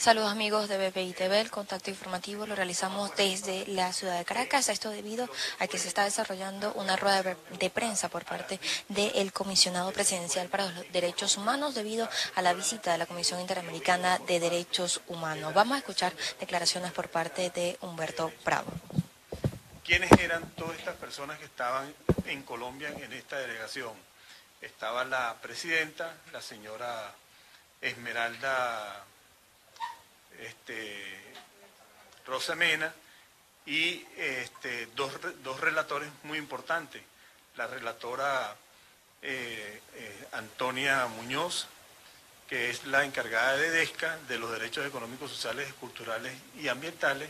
Saludos amigos de BPI TV, el contacto informativo lo realizamos desde la ciudad de Caracas, esto debido a que se está desarrollando una rueda de prensa por parte del Comisionado Presidencial para los Derechos Humanos debido a la visita de la Comisión Interamericana de Derechos Humanos. Vamos a escuchar declaraciones por parte de Humberto Prado. ¿Quiénes eran todas estas personas que estaban en Colombia en esta delegación? Estaba la presidenta, la señora Esmeralda Rosamena y dos relatores muy importantes. La relatora Antonia Muñoz, que es la encargada de DESCA, de los derechos económicos, sociales, culturales y ambientales,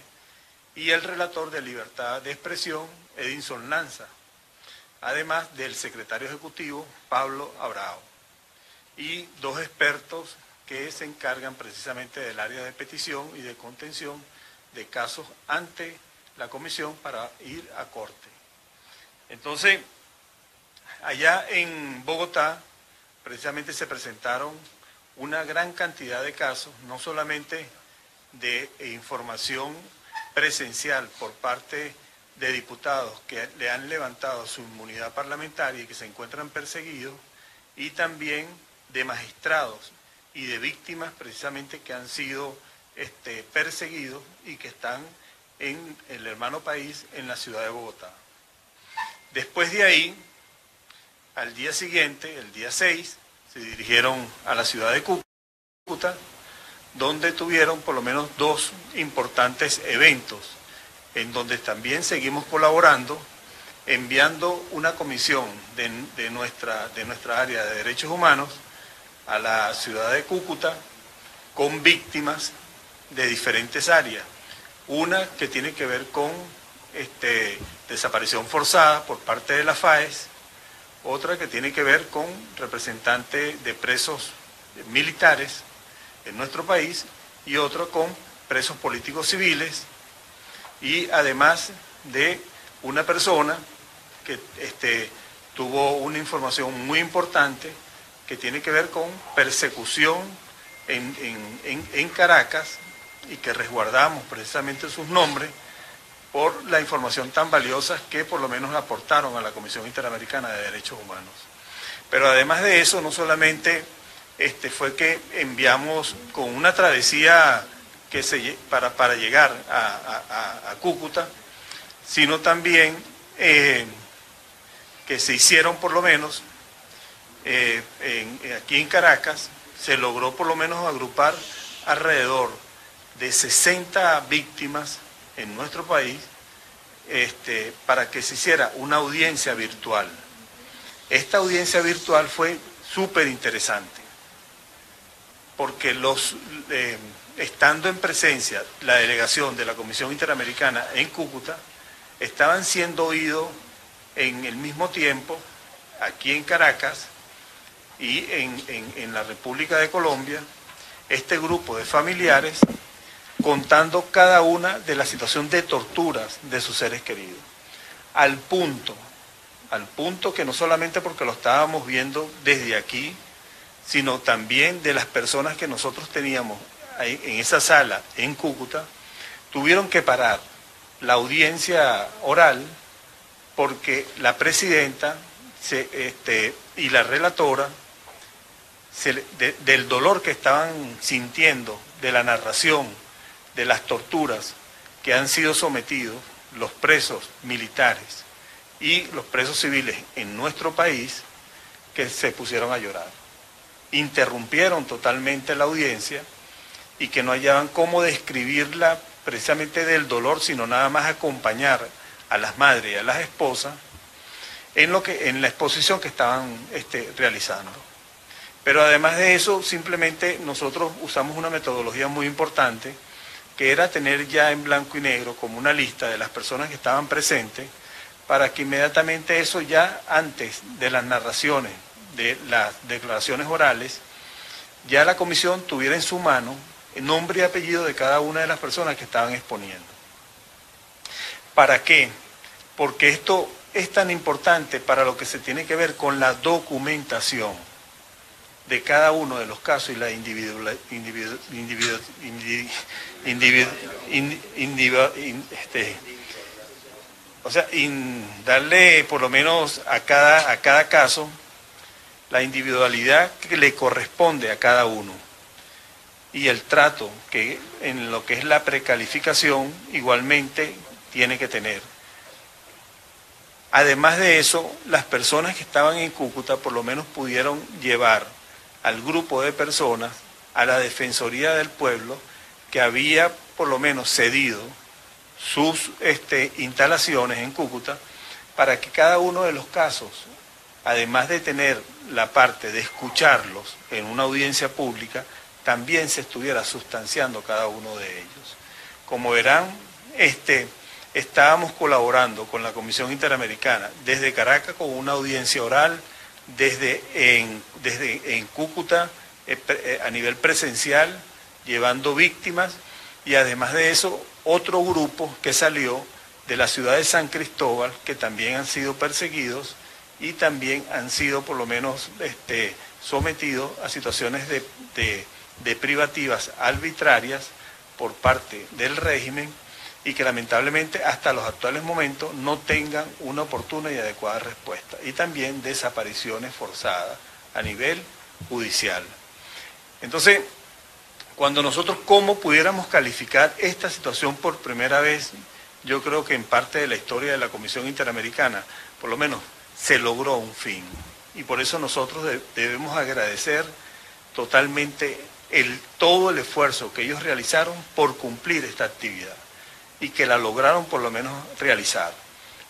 y el relator de libertad de expresión, Edinson Lanza, además del secretario ejecutivo, Pablo Abrao, y dos expertos que se encargan precisamente del área de petición y de contención de casos ante la comisión para ir a corte. Entonces, allá en Bogotá, precisamente se presentaron una gran cantidad de casos, no solamente de información presencial por parte de diputados que le han levantado su inmunidad parlamentaria y que se encuentran perseguidos, y también de magistrados y de víctimas precisamente que han sido perseguidos y que están en el hermano país, en la ciudad de Bogotá. Después de ahí, al día siguiente, el día 6, se dirigieron a la ciudad de Cúcuta, donde tuvieron por lo menos dos importantes eventos, en donde también seguimos colaborando, enviando una comisión de nuestra área de derechos humanos a la ciudad de Cúcuta con víctimas de diferentes áreas. Una que tiene que ver con desaparición forzada por parte de la FAES, otra que tiene que ver con representantes de presos militares en nuestro país y otra con presos políticos civiles, y además de una persona que tuvo una información muy importante que tiene que ver con persecución en Caracas, y que resguardamos precisamente sus nombres por la información tan valiosa que por lo menos aportaron a la Comisión Interamericana de Derechos Humanos. Pero además de eso, no solamente fue que enviamos con una travesía para llegar a Cúcuta, sino también que se hicieron por lo menos aquí en Caracas, se logró por lo menos agrupar alrededor de 60 víctimas en nuestro país para que se hiciera una audiencia virtual. Esta audiencia virtual fue súper interesante, porque estando en presencia la delegación de la Comisión Interamericana en Cúcuta, estaban siendo oídos en el mismo tiempo aquí en Caracas y en la República de Colombia, este grupo de familiares contando cada una de la situación de torturas de sus seres queridos, al punto que no solamente porque lo estábamos viendo desde aquí, sino también de las personas que nosotros teníamos ahí en esa sala en Cúcuta, tuvieron que parar la audiencia oral porque la presidenta y la relatora, del dolor que estaban sintiendo, de la narración, de las torturas que han sido sometidos los presos militares y los presos civiles en nuestro país, que se pusieron a llorar. Interrumpieron totalmente la audiencia y que no hallaban cómo describirla precisamente del dolor, sino nada más acompañar a las madres y a las esposas en la exposición que estaban realizando. Pero además de eso, simplemente nosotros usamos una metodología muy importante, que era tener ya en blanco y negro como una lista de las personas que estaban presentes, para que inmediatamente eso, ya antes de las narraciones, de las declaraciones orales, ya la comisión tuviera en su mano el nombre y apellido de cada una de las personas que estaban exponiendo. ¿Para qué? Porque esto es tan importante para lo que se tiene que ver con la documentación. de cada uno de los casos y la darle por lo menos a cada caso la individualidad que le corresponde a cada uno y el trato que en lo que es la precalificación igualmente tiene que tener. Además de eso, las personas que estaban en Cúcuta por lo menos pudieron llevar al grupo de personas a la Defensoría del Pueblo, que había por lo menos cedido sus instalaciones en Cúcuta, para que cada uno de los casos, además de tener la parte de escucharlos en una audiencia pública, también se estuviera sustanciando cada uno de ellos. Como verán, estábamos colaborando con la Comisión Interamericana desde Caracas con una audiencia oral, desde en Cúcuta a nivel presencial, llevando víctimas, y además de eso otro grupo que salió de la ciudad de San Cristóbal, que también han sido perseguidos y también han sido por lo menos sometidos a situaciones de privativas arbitrarias por parte del régimen, y que lamentablemente hasta los actuales momentos no tengan una oportuna y adecuada respuesta. Y también desapariciones forzadas a nivel judicial. Entonces, cuando nosotros cómo pudiéramos calificar esta situación por primera vez, yo creo que en parte de la historia de la Comisión Interamericana, por lo menos se logró un fin. Y por eso nosotros debemos agradecer totalmente todo el esfuerzo que ellos realizaron por cumplir esta actividad, y que la lograron por lo menos realizar,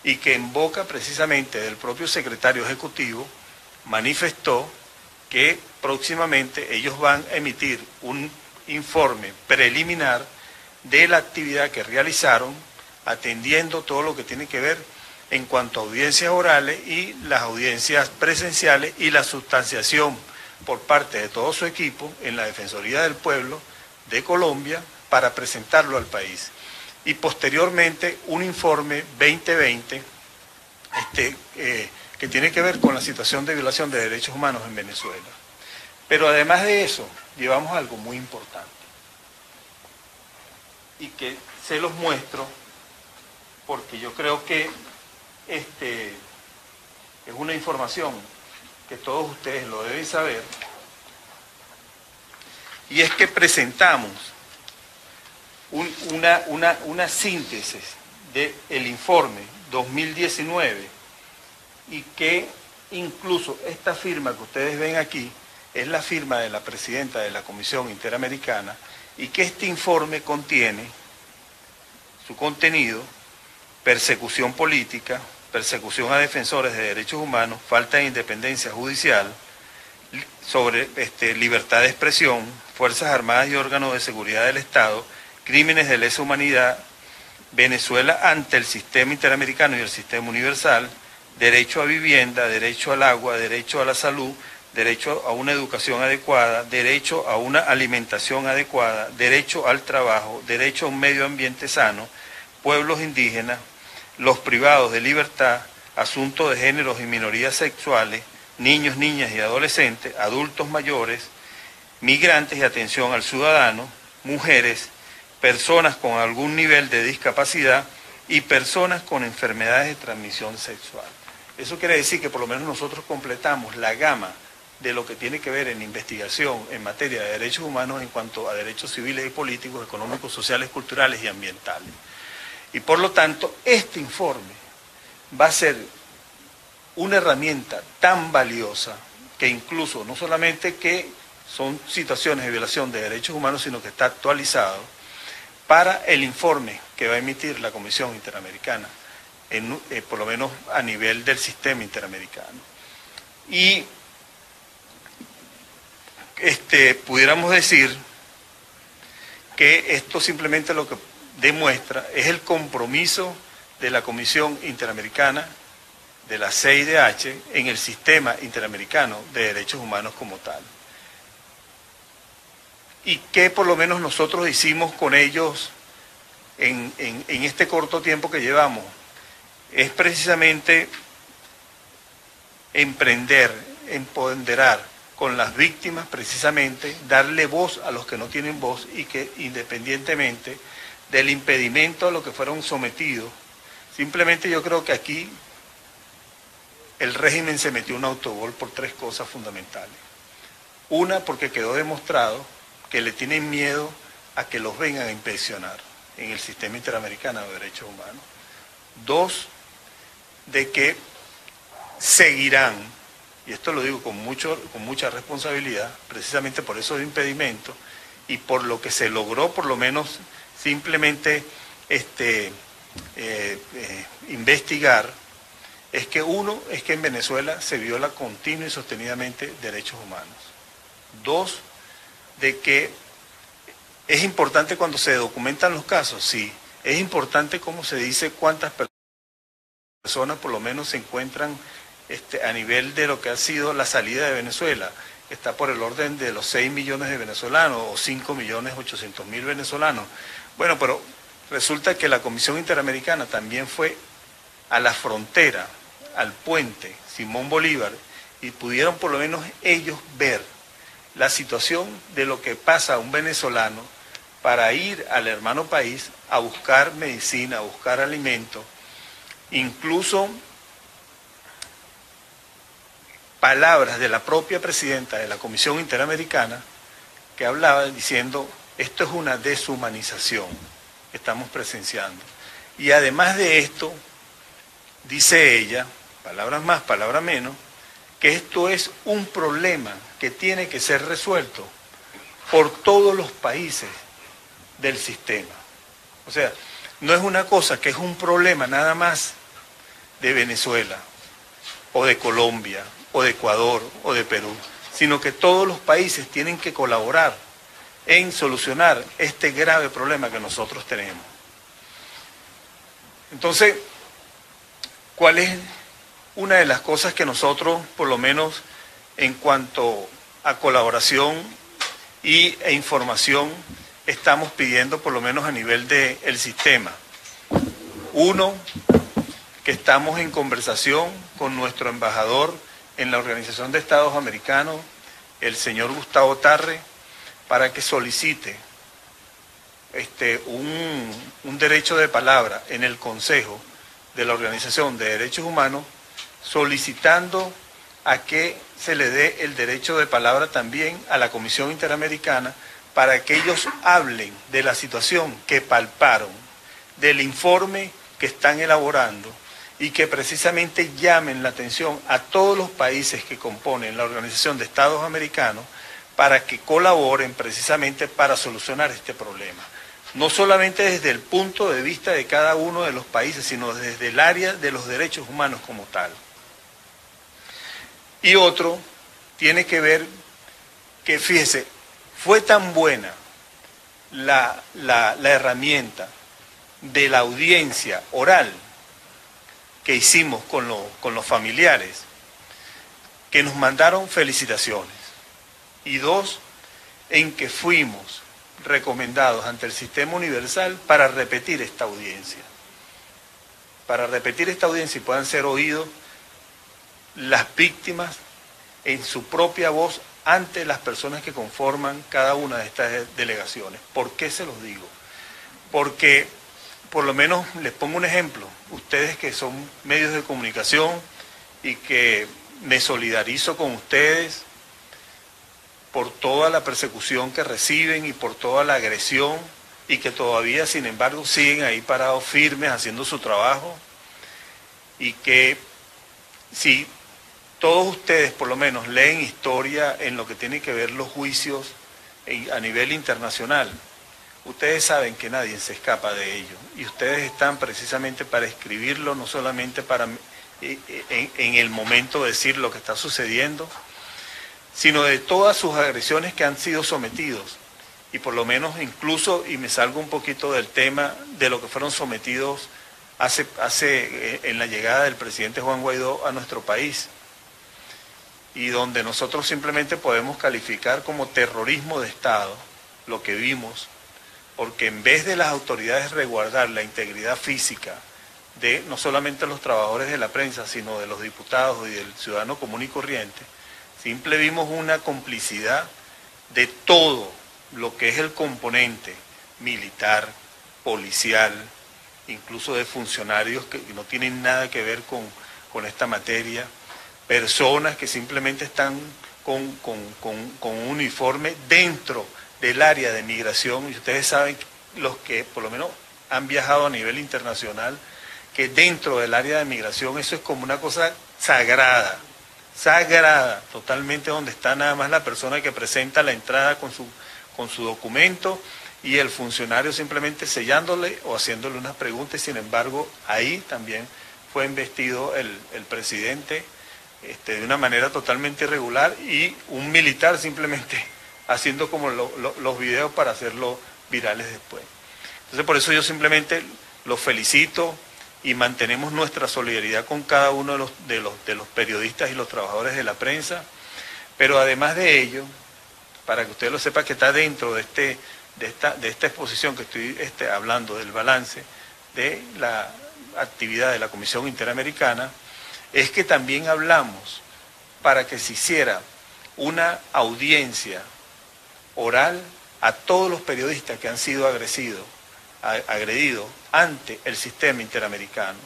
y que en boca precisamente del propio secretario ejecutivo manifestó que próximamente ellos van a emitir un informe preliminar de la actividad que realizaron, atendiendo todo lo que tiene que ver en cuanto a audiencias orales y las audiencias presenciales y la sustanciación por parte de todo su equipo en la Defensoría del Pueblo de Colombia para presentarlo al país. Y posteriormente un informe 2020 que tiene que ver con la situación de violación de derechos humanos en Venezuela. Pero además de eso, llevamos algo muy importante y que se los muestro porque yo creo que es una información que todos ustedes lo deben saber, y es que presentamos una síntesis del informe 2019, y que incluso esta firma que ustedes ven aquí es la firma de la presidenta de la Comisión Interamericana, y que este informe contiene su contenido: persecución política, persecución a defensores de derechos humanos, falta de independencia judicial, sobre libertad de expresión, Fuerzas Armadas y órganos de seguridad del Estado, crímenes de lesa humanidad, Venezuela ante el sistema interamericano y el sistema universal, derecho a vivienda, derecho al agua, derecho a la salud, derecho a una educación adecuada, derecho a una alimentación adecuada, derecho al trabajo, derecho a un medio ambiente sano, pueblos indígenas, los privados de libertad, asuntos de géneros y minorías sexuales, niños, niñas y adolescentes, adultos mayores, migrantes y atención al ciudadano, mujeres, personas con algún nivel de discapacidad y personas con enfermedades de transmisión sexual. Eso quiere decir que por lo menos nosotros completamos la gama de lo que tiene que ver en investigación en materia de derechos humanos en cuanto a derechos civiles y políticos, económicos, sociales, culturales y ambientales. Y por lo tanto, este informe va a ser una herramienta tan valiosa que incluso no solamente que son situaciones de violación de derechos humanos, sino que está actualizado para el informe que va a emitir la Comisión Interamericana, por lo menos a nivel del sistema interamericano. Y pudiéramos decir que esto simplemente lo que demuestra es el compromiso de la Comisión Interamericana, de la CIDH, en el sistema interamericano de derechos humanos como tal. Y que por lo menos nosotros hicimos con ellos en este corto tiempo que llevamos, es precisamente emprender, empoderar con las víctimas, precisamente darle voz a los que no tienen voz y que independientemente del impedimento a lo que fueron sometidos, simplemente yo creo que aquí el régimen se metió un autogol por tres cosas fundamentales. Una, porque quedó demostrado que le tienen miedo a que los vengan a inspeccionar en el sistema interamericano de derechos humanos. Dos, de que seguirán, y esto lo digo con mucha responsabilidad, precisamente por esos impedimentos y por lo que se logró por lo menos simplemente investigar, es que uno, es que en Venezuela se viola continua y sostenidamente derechos humanos. Dos, de que es importante cuando se documentan los casos, sí, es importante cómo se dice cuántas personas por lo menos se encuentran a nivel de lo que ha sido la salida de Venezuela, que está por el orden de los 6 millones de venezolanos o 5.800.000 venezolanos. Bueno, pero resulta que la Comisión Interamericana también fue a la frontera, al puente Simón Bolívar, y pudieron por lo menos ellos ver la situación de lo que pasa a un venezolano para ir al hermano país a buscar medicina, a buscar alimento, incluso palabras de la propia presidenta de la Comisión Interamericana que hablaba diciendo, esto es una deshumanización que estamos presenciando. Y además de esto, dice ella, palabras más, palabras menos, que esto es un problema que tiene que ser resuelto por todos los países del sistema. O sea, no es una cosa que es un problema nada más de Venezuela, o de Colombia, o de Ecuador, o de Perú, sino que todos los países tienen que colaborar en solucionar este grave problema que nosotros tenemos. Entonces, ¿cuál es una de las cosas que nosotros, por lo menos en cuanto a colaboración e información, estamos pidiendo por lo menos a nivel del sistema? Uno, que estamos en conversación con nuestro embajador en la Organización de Estados Americanos, el señor Gustavo Tarre, para que solicite un derecho de palabra en el Consejo de la Organización de Derechos Humanos, solicitando a que se le dé el derecho de palabra también a la Comisión Interamericana para que ellos hablen de la situación que palparon, del informe que están elaborando y que precisamente llamen la atención a todos los países que componen la Organización de Estados Americanos para que colaboren precisamente para solucionar este problema. No solamente desde el punto de vista de cada uno de los países, sino desde el área de los derechos humanos como tal. Y otro tiene que ver que, fíjese, fue tan buena la herramienta de la audiencia oral que hicimos con los familiares, que nos mandaron felicitaciones. Y dos, en que fuimos recomendados ante el Sistema Universal para repetir esta audiencia. Para repetir esta audiencia y puedan ser oídos las víctimas en su propia voz ante las personas que conforman cada una de estas delegaciones. ¿Por qué se los digo? Porque, por lo menos les pongo un ejemplo, ustedes que son medios de comunicación y que me solidarizo con ustedes por toda la persecución que reciben y por toda la agresión y que todavía, sin embargo, siguen ahí parados firmes haciendo su trabajo, y que si todos ustedes por lo menos leen historia en lo que tiene que ver los juicios a nivel internacional, ustedes saben que nadie se escapa de ello y ustedes están precisamente para escribirlo, no solamente para en el momento decir lo que está sucediendo, sino de todas sus agresiones que han sido sometidos, y por lo menos incluso, y me salgo un poquito del tema, de lo que fueron sometidos en la llegada del presidente Juan Guaidó a nuestro país, y donde nosotros simplemente podemos calificar como terrorismo de Estado lo que vimos, porque en vez de las autoridades resguardar la integridad física de no solamente los trabajadores de la prensa, sino de los diputados y del ciudadano común y corriente, Simple vimos una complicidad de todo lo que es el componente militar, policial, incluso de funcionarios que no tienen nada que ver con esta materia, personas que simplemente están con un uniforme dentro del área de migración, y ustedes saben, los que por lo menos han viajado a nivel internacional, que dentro del área de migración eso es como una cosa sagrada, totalmente, donde está nada más la persona que presenta la entrada con su documento y el funcionario simplemente sellándole o haciéndole unas preguntas. Sin embargo, ahí también fue embestido el presidente de una manera totalmente irregular, y un militar simplemente haciendo como los videos para hacerlo virales después. Entonces, por eso yo simplemente los felicito y mantenemos nuestra solidaridad con cada uno de los periodistas y los trabajadores de la prensa, pero además de ello, para que usted lo sepa, que está dentro de esta exposición que estoy hablando del balance de la actividad de la Comisión Interamericana, es que también hablamos para que se hiciera una audiencia oral a todos los periodistas que han sido agredidos ante el sistema interamericano,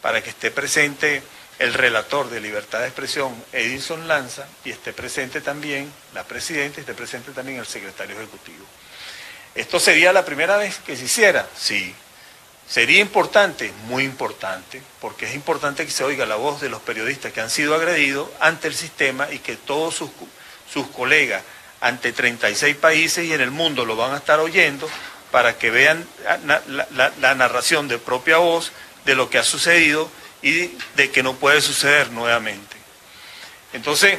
para que esté presente el relator de libertad de expresión, Edinson Lanza, y esté presente también la presidenta, y esté presente también el secretario ejecutivo. ¿Esto sería la primera vez que se hiciera? Sí. ¿Sería importante? Muy importante, porque es importante que se oiga la voz de los periodistas que han sido agredidos ante el sistema, y que todos sus colegas ante 36 países y en el mundo lo van a estar oyendo, para que vean la narración de propia voz de lo que ha sucedido y de que no puede suceder nuevamente. Entonces,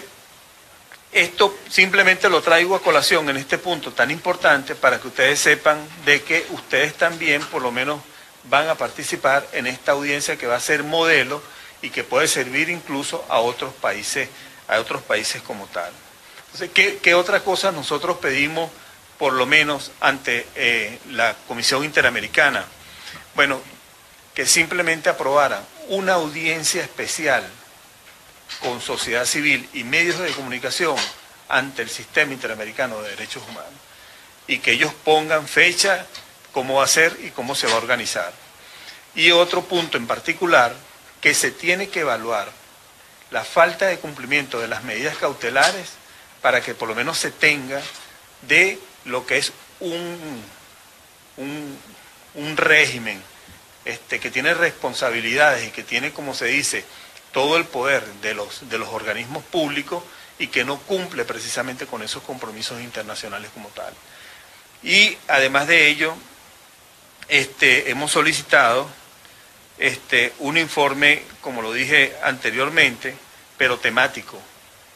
esto simplemente lo traigo a colación en este punto tan importante, para que ustedes sepan de que ustedes también por lo menos van a participar en esta audiencia, que va a ser modelo y que puede servir incluso a otros países como tal. Entonces, ¿qué otra cosa nosotros pedimos, por lo menos ante la Comisión Interamericana? Bueno, que simplemente aprobaran una audiencia especial con sociedad civil y medios de comunicación ante el Sistema Interamericano de Derechos Humanos, y que ellos pongan fecha, cómo va a ser y cómo se va a organizar. Y otro punto en particular, que se tiene que evaluar la falta de cumplimiento de las medidas cautelares, para que por lo menos se tenga de lo que es un régimen que tiene responsabilidades y que tiene, como se dice, todo el poder de los organismos públicos, y que no cumple precisamente con esos compromisos internacionales como tal. Y además de ello, hemos solicitado un informe, como lo dije anteriormente, pero temático,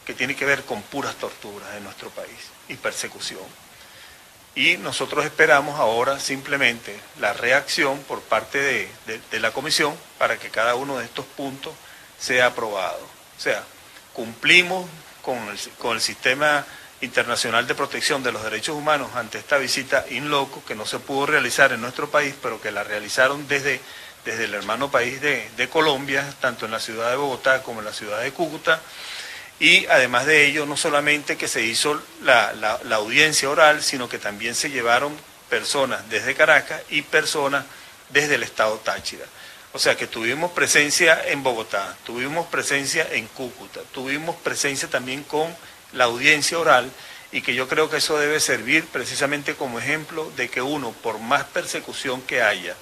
que tiene que ver con puras torturas en nuestro país y persecución. Y nosotros esperamos ahora simplemente la reacción por parte de la Comisión, para que cada uno de estos puntos sea aprobado. O sea, cumplimos con el Sistema Internacional de Protección de los Derechos Humanos ante esta visita in loco, que no se pudo realizar en nuestro país, pero que la realizaron desde el hermano país de Colombia, tanto en la ciudad de Bogotá como en la ciudad de Cúcuta. Y además de ello, no solamente que se hizo la audiencia oral, sino que también se llevaron personas desde Caracas y personas desde el estado Táchira. O sea que tuvimos presencia en Bogotá, tuvimos presencia en Cúcuta, tuvimos presencia también con la audiencia oral, y que yo creo que eso debe servir precisamente como ejemplo de que uno, por más persecución que haya,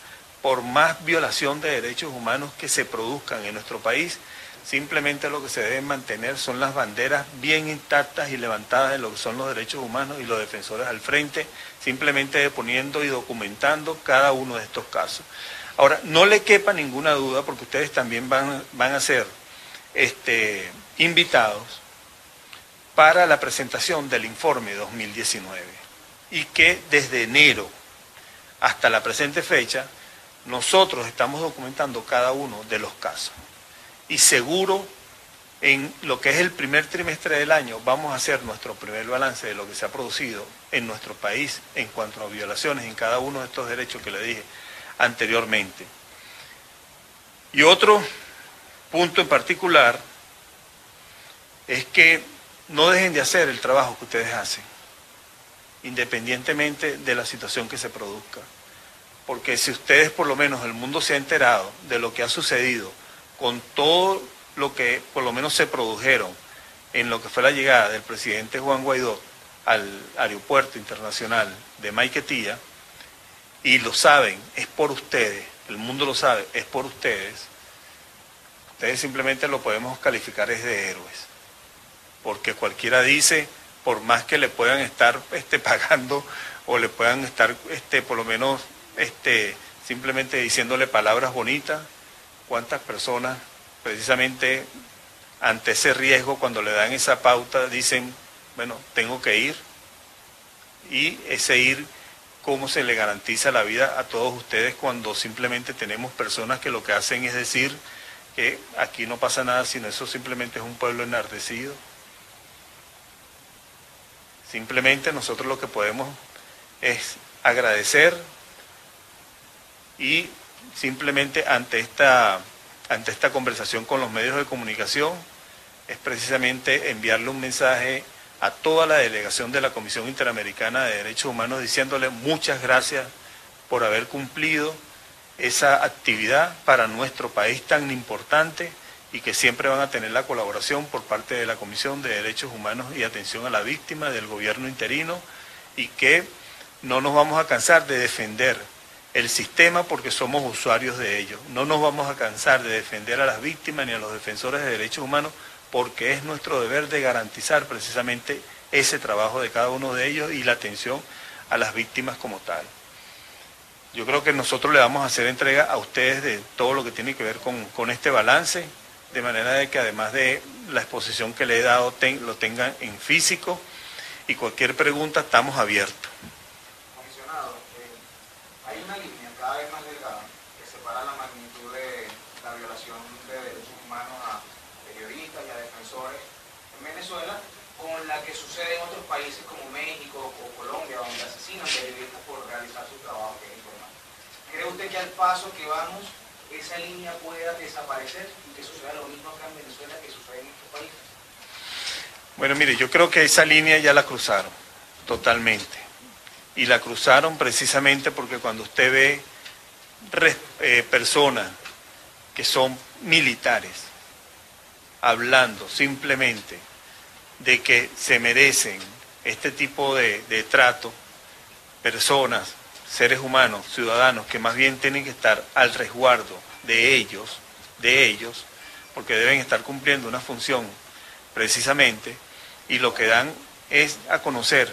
por más violación de derechos humanos que se produzcan en nuestro país, simplemente lo que se deben mantener son las banderas bien intactas y levantadas de lo que son los derechos humanos, y los defensores al frente, simplemente deponiendo y documentando cada uno de estos casos. Ahora, no le quepa ninguna duda, porque ustedes también van a ser invitados para la presentación del informe 2019, y que desde enero hasta la presente fecha nosotros estamos documentando cada uno de los casos. Y seguro, en lo que es el primer trimestre del año, vamos a hacer nuestro primer balance de lo que se ha producido en nuestro país en cuanto a violaciones en cada uno de estos derechos que le dije anteriormente. Y otro punto en particular es que no dejen de hacer el trabajo que ustedes hacen, independientemente de la situación que se produzca. Porque si ustedes, por lo menos el mundo se ha enterado de lo que ha sucedido con todo lo que por lo menos se produjeron en lo que fue la llegada del presidente Juan Guaidó al aeropuerto internacional de Maiquetía, y lo saben, es por ustedes, el mundo lo sabe, es por ustedes, ustedes simplemente lo podemos calificar es de héroes. Porque cualquiera dice, por más que le puedan estar pagando o le puedan estar por lo menos simplemente diciéndole palabras bonitas, cuántas personas precisamente ante ese riesgo, cuando le dan esa pauta, dicen, bueno, tengo que ir. Y ese ir, ¿cómo se le garantiza la vida a todos ustedes cuando simplemente tenemos personas que lo que hacen es decir que aquí no pasa nada, sino eso simplemente es un pueblo enardecido? Simplemente nosotros lo que podemos es agradecer y simplemente ante esta conversación con los medios de comunicación es precisamente enviarle un mensaje a toda la delegación de la Comisión Interamericana de Derechos Humanos diciéndole muchas gracias por haber cumplido esa actividad para nuestro país tan importante, y que siempre van a tener la colaboración por parte de la Comisión de Derechos Humanos y Atención a la Víctima del gobierno interino, y que no nos vamos a cansar de defender el sistema porque somos usuarios de ello. No nos vamos a cansar de defender a las víctimas ni a los defensores de derechos humanos porque es nuestro deber de garantizar precisamente ese trabajo de cada uno de ellos y la atención a las víctimas como tal. Yo creo que nosotros le vamos a hacer entrega a ustedes de todo lo que tiene que ver con este balance, de manera de que además de la exposición que le he dado, lo tengan en físico, y cualquier pregunta estamos abiertos. Comisionado, hay una línea cada vez más delgada que separa la magnitud de la violación de derechos humanos a periodistas y a defensores en Venezuela con la que sucede en otros países como México o Colombia, donde asesinan periodistas por realizar su trabajo, que es informar. ¿Cree usted que al paso que vamos esa línea pueda desaparecer y que suceda lo mismo acá en Venezuela que sucede en estos países? Bueno, mire, yo creo que esa línea ya la cruzaron totalmente. Y la cruzaron precisamente porque cuando usted ve personas que son militares hablando simplemente de que se merecen este tipo de trato, personas, seres humanos, ciudadanos, que más bien tienen que estar al resguardo de ellos, porque deben estar cumpliendo una función precisamente, y lo que dan es a conocer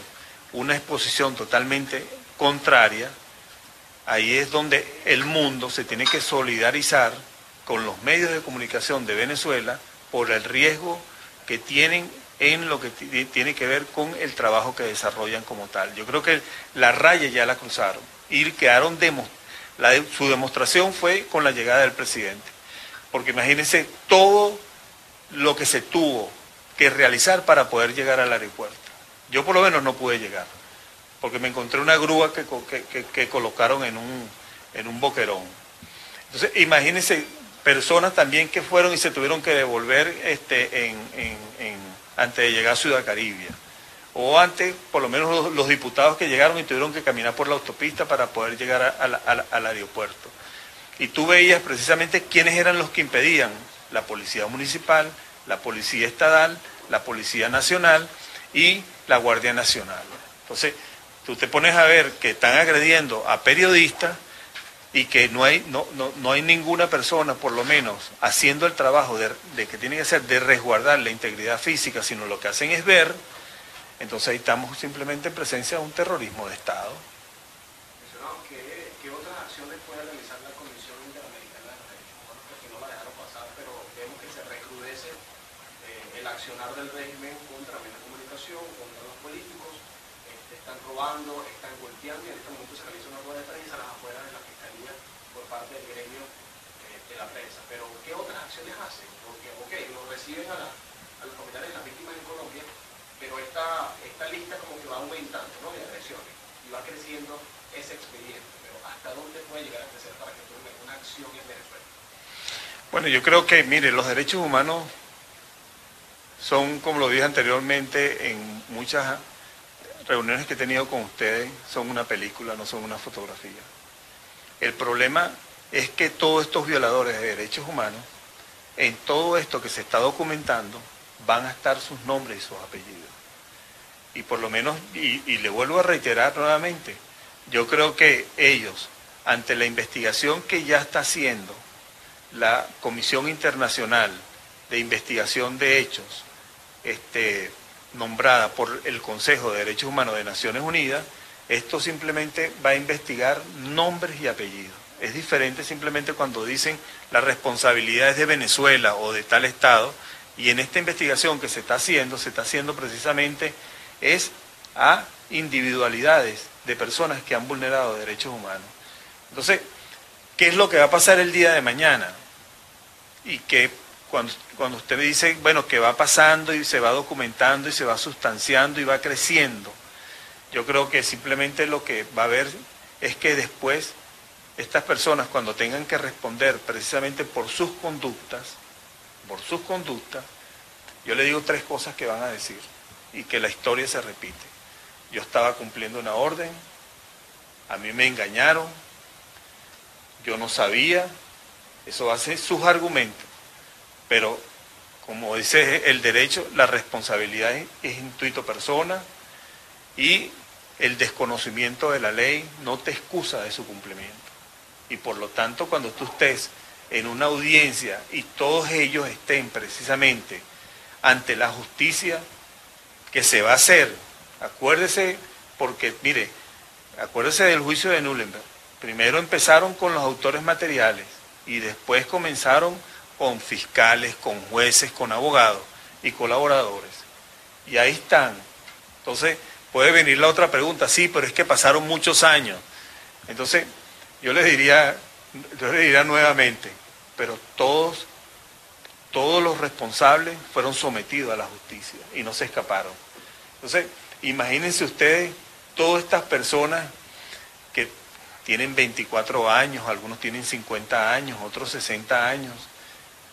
una exposición totalmente contraria. Ahí es donde el mundo se tiene que solidarizar con los medios de comunicación de Venezuela por el riesgo que tienen en lo que tiene que ver con el trabajo que desarrollan como tal. Yo creo que la raya ya la cruzaron y quedaron su demostración fue con la llegada del presidente. Porque imagínense todo lo que se tuvo que realizar para poder llegar al aeropuerto. Yo por lo menos no pude llegar, porque me encontré una grúa que colocaron en un boquerón. Entonces, imagínense personas también que fueron y se tuvieron que devolver antes de llegar a Ciudad Caribia. O antes, por lo menos los diputados que llegaron y tuvieron que caminar por la autopista para poder llegar al aeropuerto. Y tú veías precisamente quiénes eran los que impedían: la policía municipal, la policía estatal, la policía nacional y la Guardia Nacional. Entonces, tú te pones a ver que están agrediendo a periodistas y que no hay ninguna persona, por lo menos, haciendo el trabajo de que tiene que hacer de resguardar la integridad física, sino lo que hacen es ver. Entonces ahí estamos simplemente en presencia de un terrorismo de Estado. ¿Qué otras acciones puede realizar la Comisión Interamericana de Derechos Humanos? Porque no la dejaron pasar, pero vemos que se recrudece el accionar del régimen contra la comunicación, contra los políticos. Están robando, están golpeando, y en este momento se realiza una rueda de prensa a las afueras de la Fiscalía por parte del gremio de la prensa. Pero ¿qué otras acciones hacen? Porque, lo reciben a los familiares de las víctimas en Colombia, pero esta lista como que va aumentando, ¿no?, de agresiones, y va creciendo ese expediente. Pero ¿hasta dónde puede llegar a crecer para que tome una acción en Venezuela? Bueno, yo creo que, mire, los derechos humanos son, como lo dije anteriormente, en muchas reuniones que he tenido con ustedes, son una película, no son una fotografía. El problema es que todos estos violadores de derechos humanos, en todo esto que se está documentando, van a estar sus nombres y sus apellidos. Y por lo menos, y le vuelvo a reiterar nuevamente, yo creo que ellos, ante la investigación que ya está haciendo la Comisión Internacional de Investigación de Hechos, nombrada por el Consejo de Derechos Humanos de Naciones Unidas, esto simplemente va a investigar nombres y apellidos. Es diferente simplemente cuando dicen las responsabilidades de Venezuela o de tal estado, y en esta investigación que se está haciendo precisamente es a individualidades de personas que han vulnerado derechos humanos. Entonces, ¿qué es lo que va a pasar el día de mañana? Y que cuando usted me dice, bueno, que va pasando y se va documentando y se va sustanciando y va creciendo, yo creo que simplemente lo que va a haber es que después estas personas, cuando tengan que responder precisamente por sus conductas, yo le digo 3 cosas que van a decir y que la historia se repite. Yo estaba cumpliendo una orden, a mí me engañaron, yo no sabía, eso va a ser sus argumentos, pero como dice el derecho, la responsabilidad es intuito persona y el desconocimiento de la ley no te excusa de su cumplimiento. Y por lo tanto, cuando tú estés en una audiencia y todos ellos estén precisamente ante la justicia que se va a hacer, acuérdese, porque mire, acuérdese del juicio de Nuremberg. Primero empezaron con los autores materiales y después comenzaron con fiscales, con jueces, con abogados y colaboradores. Y ahí están. Entonces, puede venir la otra pregunta, sí, pero es que pasaron muchos años. Entonces, yo le diría nuevamente, pero todos los responsables fueron sometidos a la justicia y no se escaparon. Entonces, imagínense ustedes, todas estas personas que tienen 24 años, algunos tienen 50 años, otros 60 años,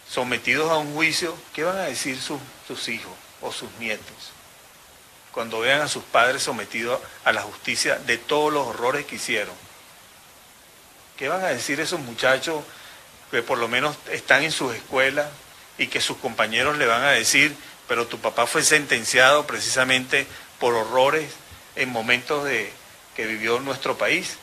sometidos a un juicio, ¿qué van a decir sus hijos o sus nietos cuando vean a sus padres sometidos a la justicia de todos los horrores que hicieron? ¿Qué van a decir esos muchachos que por lo menos están en sus escuelas y que sus compañeros le van a decir, pero tu papá fue sentenciado precisamente por horrores en momentos que vivió nuestro país?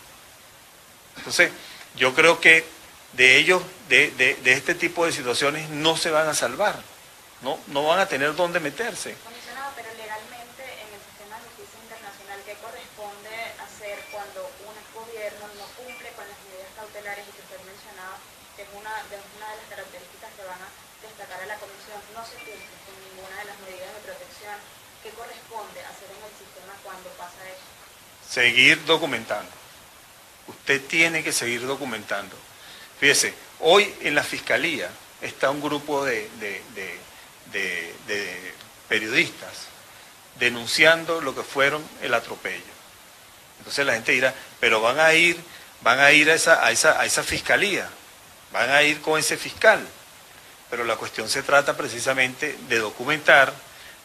Entonces, yo creo que de ellos, de este tipo de situaciones, no se van a salvar, no van a tener dónde meterse. Comisionado, pero legalmente en el sistema de justicia internacional, ¿qué corresponde hacer cuando un gobierno no cumple con las medidas cautelares y que usted mencionaba, que es una de las características que van a destacar a la comisión, no se cumple con ninguna de las medidas de protección? ¿Qué corresponde hacer en el sistema cuando pasa eso? Seguir documentando. Usted tiene que seguir documentando. Fíjese, hoy en la Fiscalía está un grupo de periodistas denunciando lo que fueron el atropello. Entonces la gente dirá, pero van a ir a esa fiscalía, van a ir con ese fiscal. Pero la cuestión se trata precisamente de documentar,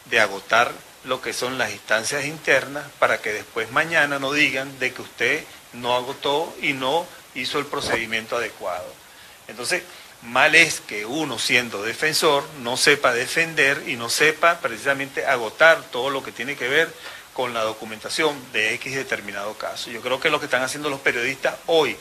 de agotar lo que son las instancias internas para que después mañana no digan de que usted no agotó y no hizo el procedimiento adecuado. Entonces, mal es que uno, siendo defensor, no sepa defender y no sepa precisamente agotar todo lo que tiene que ver con la documentación de X determinado caso. Yo creo que lo que están haciendo los periodistas hoy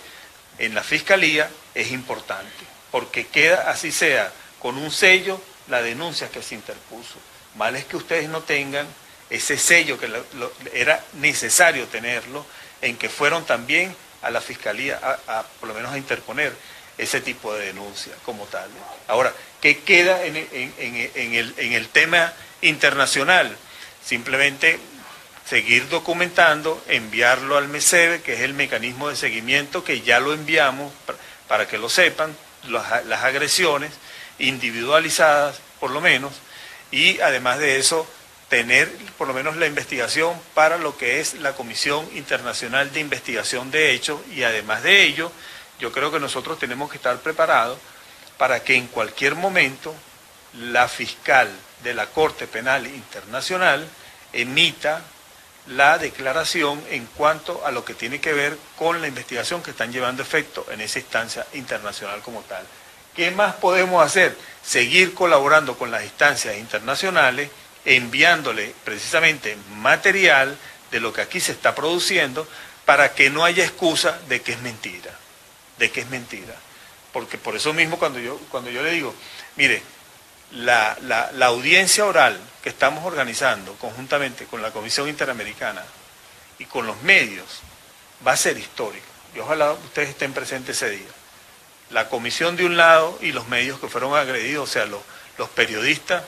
en la Fiscalía es importante, porque queda, así sea, con un sello, la denuncia que se interpuso. Mal es que ustedes no tengan ese sello que era necesario tenerlo, en que fueron también a la Fiscalía por lo menos a interponer ese tipo de denuncia como tal. Ahora, ¿qué queda en el tema internacional? Simplemente seguir documentando, enviarlo al MECEBE, que es el mecanismo de seguimiento que ya lo enviamos para que lo sepan, las agresiones individualizadas por lo menos, y además de eso tener por lo menos la investigación para lo que es la Comisión Internacional de Investigación de Hechos, y además de ello, yo creo que nosotros tenemos que estar preparados para que en cualquier momento la fiscal de la Corte Penal Internacional emita la declaración en cuanto a lo que tiene que ver con la investigación que están llevando efecto en esa instancia internacional como tal. ¿Qué más podemos hacer? Seguir colaborando con las instancias internacionales, enviándole precisamente material de lo que aquí se está produciendo para que no haya excusa de que es mentira, Porque por eso mismo cuando yo le digo, mire, la audiencia oral que estamos organizando conjuntamente con la Comisión Interamericana y con los medios va a ser histórico. Y ojalá ustedes estén presentes ese día. La comisión de un lado y los medios que fueron agredidos, o sea, los periodistas,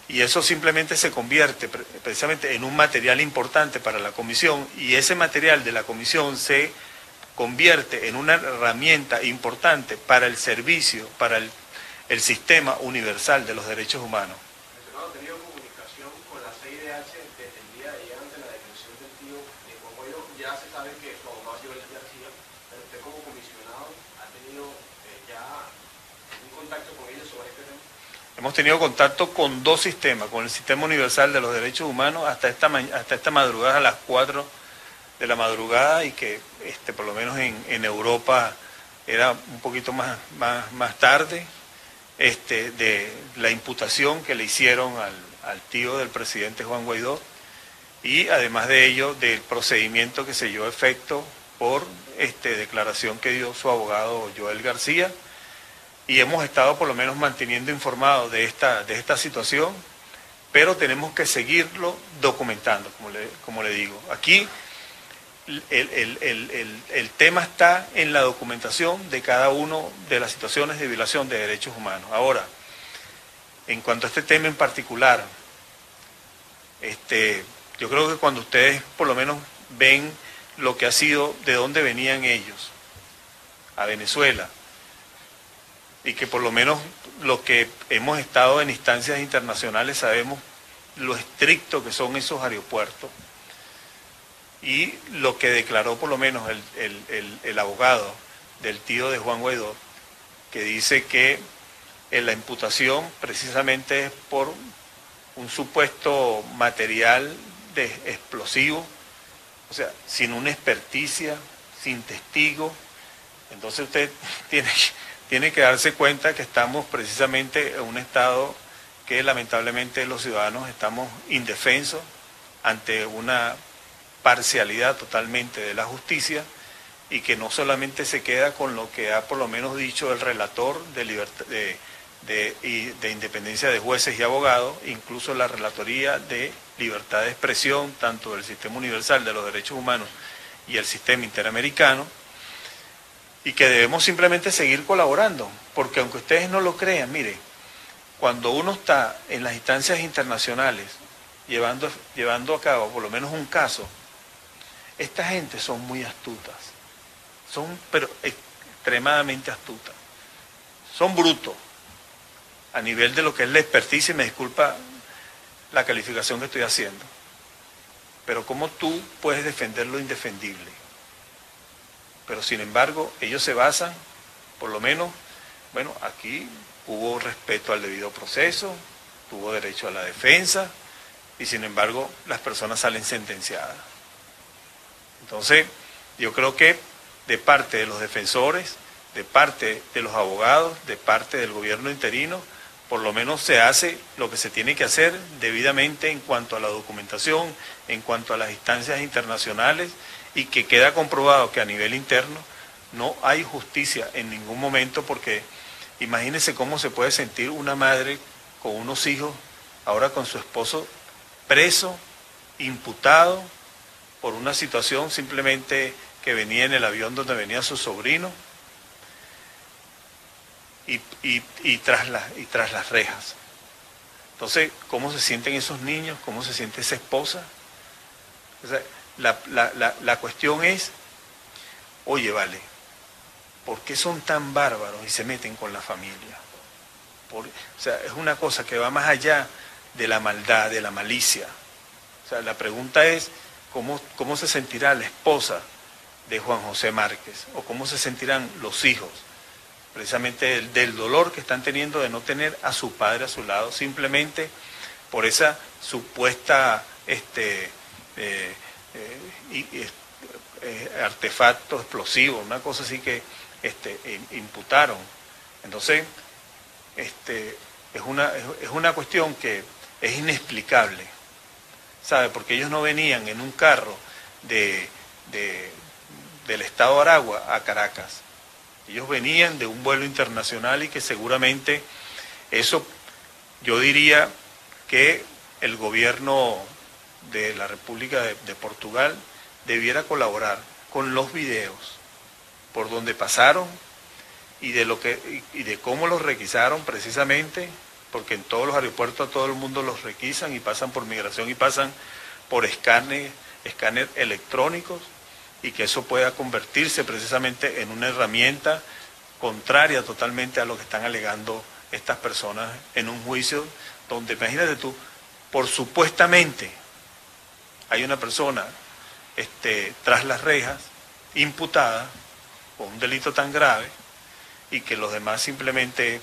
y eso simplemente se convierte precisamente en un material importante para la comisión, y ese material de la comisión se convierte en una herramienta importante para el servicio, para el sistema universal de los derechos humanos. ¿Ha tenido comunicación con la CIDH desde el día de ayer ante la detención del tío de Juan Guaidó? Ya se sabe que su abogado es Joel García, pero usted como comisionado ha tenido ya un contacto con ellos sobre este tema. Hemos tenido contacto con dos sistemas, con el Sistema Universal de los Derechos Humanos hasta esta madrugada a las 4 de la madrugada, y que por lo menos en Europa era un poquito más tarde, de la imputación que le hicieron al tío del presidente Juan Guaidó, y además de ello del procedimiento que se llevó a efecto por declaración que dio su abogado Joel García. Y hemos estado por lo menos manteniendo informados de esta situación, pero tenemos que seguirlo documentando, como le digo. Aquí el tema está en la documentación de cada una de las situaciones de violación de derechos humanos. Ahora, en cuanto a este tema en particular, yo creo que cuando ustedes por lo menos ven lo que ha sido, de dónde venían ellos, a Venezuela, y que por lo menos los que hemos estado en instancias internacionales sabemos lo estricto que son esos aeropuertos, y lo que declaró por lo menos el abogado del tío de Juan Guaidó, que dice que la imputación precisamente es por un supuesto material de explosivo, o sea, sin una experticia, sin testigos. Entonces usted tiene que darse cuenta que estamos precisamente en un estado que lamentablemente los ciudadanos estamos indefensos ante una parcialidad totalmente de la justicia, y que no solamente se queda con lo que ha por lo menos dicho el relator de independencia de jueces y abogados, incluso la relatoría de libertad de expresión, tanto del Sistema Universal de los Derechos Humanos y el Sistema Interamericano, y que debemos simplemente seguir colaborando, porque aunque ustedes no lo crean, mire, cuando uno está en las instancias internacionales llevando a cabo por lo menos un caso, esta gente son muy astutas, pero extremadamente astutas, son brutos a nivel de lo que es la experticia, y me disculpa la calificación que estoy haciendo, pero ¿cómo tú puedes defender lo indefendible? Pero sin embargo, ellos se basan, por lo menos, bueno, aquí hubo respeto al debido proceso, tuvo derecho a la defensa, y sin embargo, las personas salen sentenciadas. Entonces, yo creo que de parte de los defensores, de parte de los abogados, de parte del gobierno interino, por lo menos se hace lo que se tiene que hacer debidamente en cuanto a la documentación, en cuanto a las instancias internacionales, y que queda comprobado que a nivel interno no hay justicia en ningún momento, porque imagínense cómo se puede sentir una madre con unos hijos, ahora con su esposo preso, imputado por una situación simplemente que venía en el avión donde venía su sobrino, y tras las rejas. Entonces, ¿cómo se sienten esos niños? ¿Cómo se siente esa esposa? O sea, la cuestión es, oye, vale, ¿por qué son tan bárbaros y se meten con la familia? O sea, es una cosa que va más allá de la maldad, de la malicia. O sea, la pregunta es, ¿cómo se sentirá la esposa de Juan José Márquez? ¿O cómo se sentirán los hijos precisamente del dolor que están teniendo de no tener a su padre a su lado, simplemente por esa supuesta artefacto explosivo, una cosa así que imputaron. Entonces, es una cuestión que es inexplicable, ¿sabe? Porque ellos no venían en un carro del estado de Aragua a Caracas. Ellos venían de un vuelo internacional y que seguramente eso, yo diría que el gobierno de la República de Portugal debiera colaborar con los videos por donde pasaron y de cómo los requisaron precisamente, porque en todos los aeropuertos a todo el mundo los requisan y pasan por migración y pasan por escáner electrónicos, y que eso pueda convertirse precisamente en una herramienta contraria totalmente a lo que están alegando estas personas en un juicio donde, imagínate tú, por supuestamente hay una persona tras las rejas, imputada con un delito tan grave, y que los demás simplemente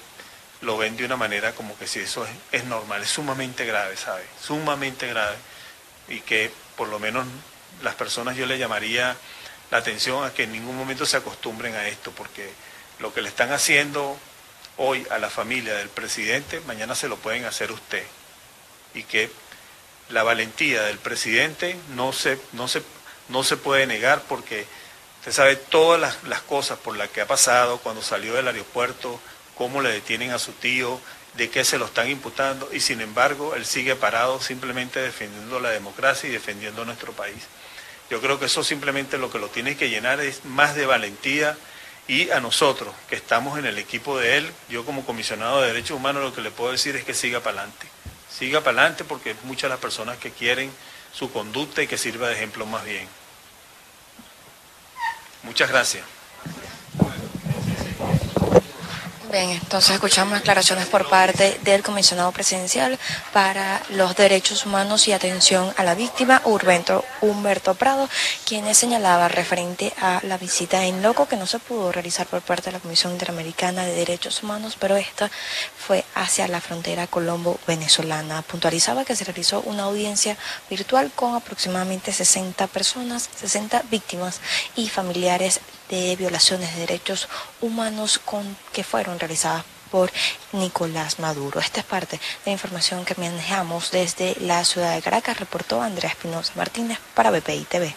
lo ven de una manera como que si eso es normal. Es sumamente grave, ¿sabe? Sumamente grave, y que por lo menos las personas, yo le llamaría la atención a que en ningún momento se acostumbren a esto, porque lo que le están haciendo hoy a la familia del presidente, mañana se lo pueden hacer usted, y que la valentía del presidente no se puede negar, porque usted sabe todas las cosas por las que ha pasado cuando salió del aeropuerto, cómo le detienen a su tío, de qué se lo están imputando, y sin embargo él sigue parado simplemente defendiendo la democracia y defendiendo nuestro país. Yo creo que eso simplemente lo que lo tiene que llenar es más de valentía, y a nosotros que estamos en el equipo de él, yo como comisionado de Derechos Humanos lo que le puedo decir es que siga para adelante, porque muchas las personas que quieren su conducta y que sirva de ejemplo más bien. Muchas gracias. Bien, entonces escuchamos aclaraciones por parte del comisionado presidencial para los derechos humanos y atención a la víctima, Humberto Prado, quien señalaba referente a la visita en loco que no se pudo realizar por parte de la Comisión Interamericana de Derechos Humanos, pero esta fue hacia la frontera colombo-venezolana. Puntualizaba que se realizó una audiencia virtual con aproximadamente 60 personas, 60 víctimas y familiares de violaciones de derechos humanos que fueron realizadas por Nicolás Maduro. Esta es parte de la información que manejamos desde la ciudad de Caracas, reportó Andrea Espinosa Martínez para BPI TV.